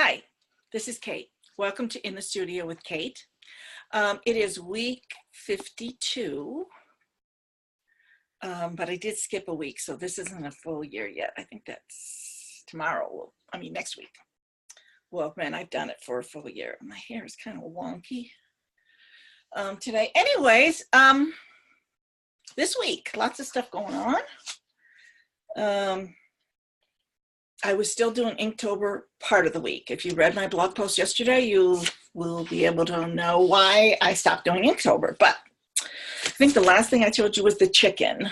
Hi, this is Kate. Welcome to In the Studio with Kate. It is week 52, but I did skip a week, so this isn't a full year yet. I think that's tomorrow, next week. Well, man, I've done it for a full year. My hair is kind of wonky today. Anyways, this week, lots of stuff going on. I was still doing Inktober part of the week. If you read my blog post yesterday, you will be able to know why I stopped doing Inktober. But I think the last thing I told you was the chicken.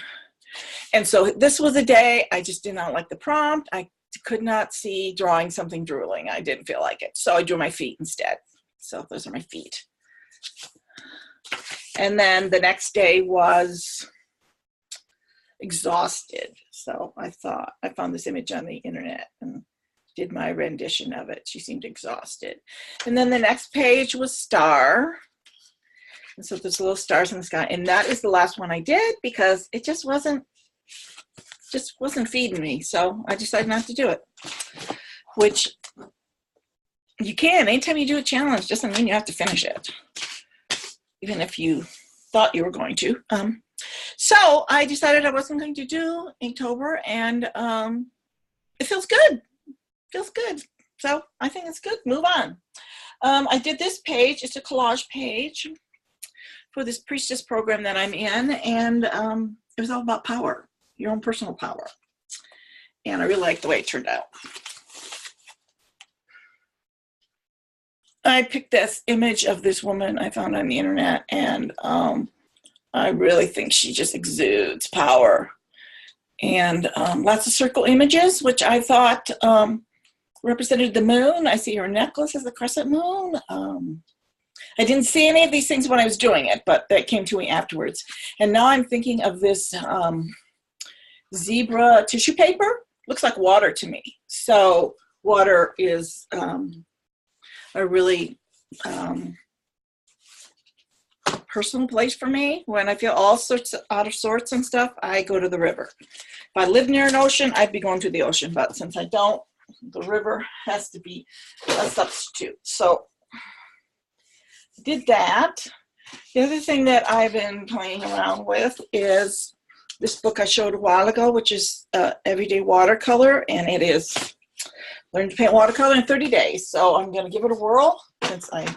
And so this was a day I just did not like the prompt. I could not see drawing something drooling. I didn't feel like it. So I drew my feet instead. So those are my feet. And then the next day was exhausted. So I found this image on the internet and did my rendition of it. She seemed exhausted. And then the next page was star. And so there's little stars in the sky. And that is the last one I did because it just wasn't feeding me. So I decided not to do it, which you can. Anytime you do a challenge, doesn't mean you have to finish it, even if you thought you were going to. So I decided I wasn't going to do Inktober, and it feels good. Feels good. So I think it's good. Move on. I did this page. It's a collage page for this priestess program that I'm in, and it was all about power, your own personal power. And I really liked the way it turned out. I picked this image of this woman I found on the internet, and I really think she just exudes power. And lots of circle images, which I thought represented the moon. I see her necklace as the crescent moon. I didn't see any of these things when I was doing it, but that came to me afterwards. And now I'm thinking of this zebra tissue paper. Looks like water to me. So water is a really personal place for me. When I feel all sorts of out of sorts and stuff, I go to the river. If I lived near an ocean, I'd be going to the ocean, but since I don't, the river has to be a substitute. So I did that. The other thing that I've been playing around with is this book I showed a while ago, which is Everyday Watercolor, and it is Learn to Paint Watercolor in 30 Days. So I'm going to give it a whirl since I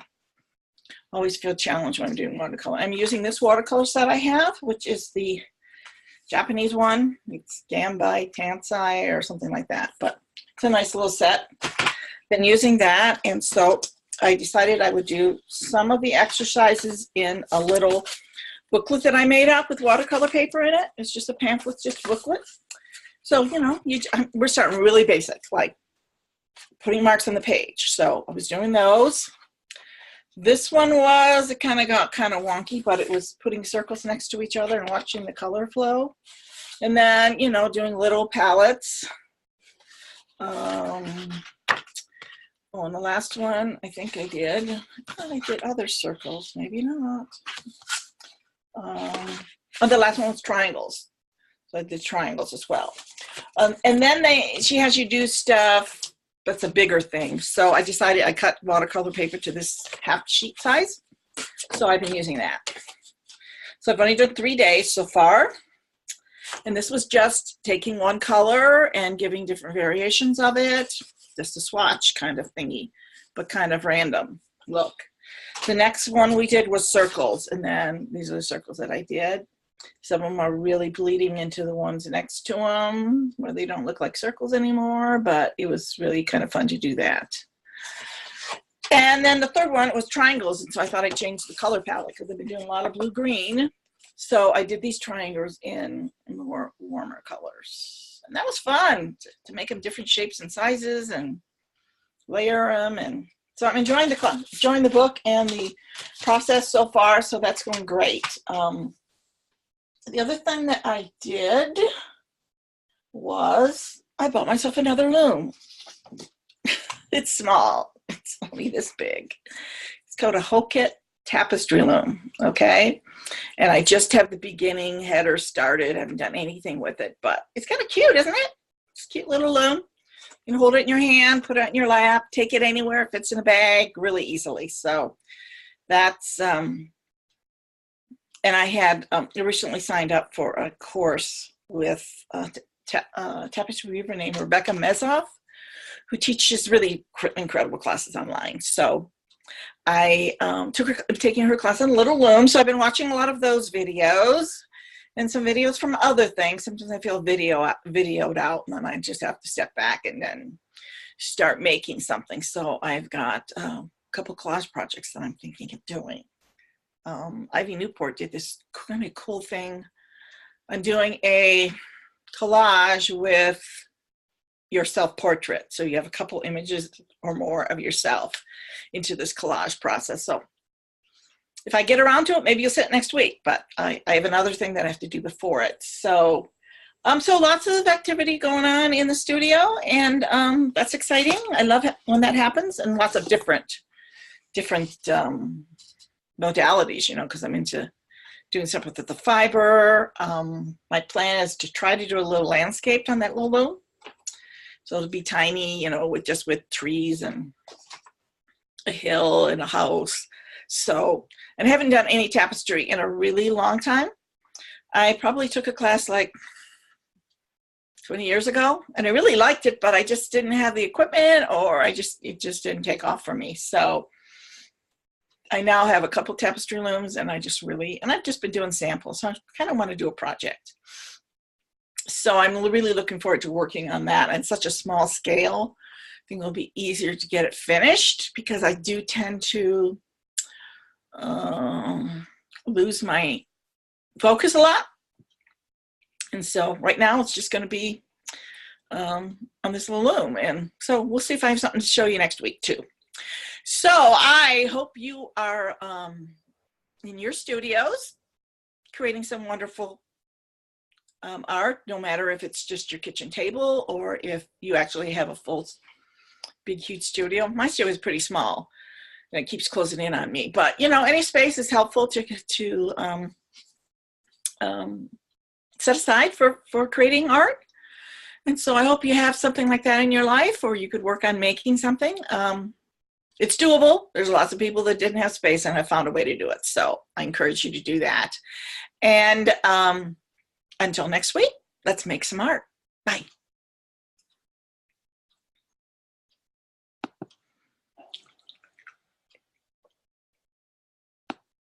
always feel challenged when I'm doing watercolor. I'm using this watercolor set I have, which is the Japanese one. It's Gambai Tansai or something like that, but it's a nice little set. Been using that, and so I decided I would do some of the exercises in a little booklet that I made up with watercolor paper in it. It's just a pamphlet, just a booklet. So, you know, we're starting really basic, like putting marks on the page. So I was doing those. This one it kind of got kind of wonky, but it was putting circles next to each other and watching the color flow. And then, you know, doing little palettes. And the last one, I think I did other circles, maybe not. The last one was triangles. So I did triangles as well. And then she has you do stuff that's a bigger thing. So I decided I cut watercolor paper to this half sheet size. So I've been using that. So I've only done 3 days so far. And this was just taking one color and giving different variations of it. Just a swatch kind of thingy, but kind of random look. The next one we did was circles. And then these are the circles that I did. Some of them are really bleeding into the ones next to them where they don't look like circles anymore, but it was really kind of fun to do that. And then the third one was triangles, and so I thought I'd change the color palette because I've been doing a lot of blue-green. So I did these triangles in more warmer colors. And that was fun to make them different shapes and sizes and layer them. And so I'm enjoying the book and the process so far, so that's going great. The other thing that I did was I bought myself another loom. It's small. It's only this big. It's called a Hokit tapestry loom, okay? And I just have the beginning header started. I haven't done anything with it, but it's kind of cute, isn't it? It's a cute little loom. You can hold it in your hand, put it in your lap, take it anywhere, if it's in a bag, really easily. So that's, and I had recently signed up for a course with tapestry weaver named Rebecca Mezoff, who teaches really incredible classes online. So I I'm taking her class on Little Loom. So I've been watching a lot of those videos and some videos from other things. Sometimes I feel videoed out, and then I just have to step back and then start making something. So I've got a couple collage projects that I'm thinking of doing. Ivy Newport did this kind of cool thing. I'm doing a collage with your self-portrait. So you have a couple images or more of yourself into this collage process. So if I get around to it, maybe you'll see it next week, but I have another thing that I have to do before it. So so lots of activity going on in the studio, and that's exciting. I love it when that happens, and lots of different modalities, you know, because I'm into doing stuff with the fiber. My plan is to try to do a little landscape on that little loom. So it'll be tiny, you know, with trees and a hill and a house. So, and I haven't done any tapestry in a really long time. I probably took a class like 20 years ago, and I really liked it, but I just didn't have the equipment, or it just didn't take off for me. So I now have a couple tapestry looms, and I've just been doing samples. So I kind of want to do a project. So I'm really looking forward to working on that. And such a small scale, I think it'll be easier to get it finished, because I do tend to lose my focus a lot. And so right now it's just going to be on this little loom. And so we'll see if I have something to show you next week too. So I hope you are in your studios creating some wonderful art, no matter if it's just your kitchen table or if you actually have a full, big, huge studio. My studio is pretty small, and it keeps closing in on me. But, you know, any space is helpful to set aside for creating art. And so I hope you have something like that in your life, or you could work on making something. It's doable. There's lots of people that didn't have space and have found a way to do it. So I encourage you to do that. And until next week, let's make some art. Bye.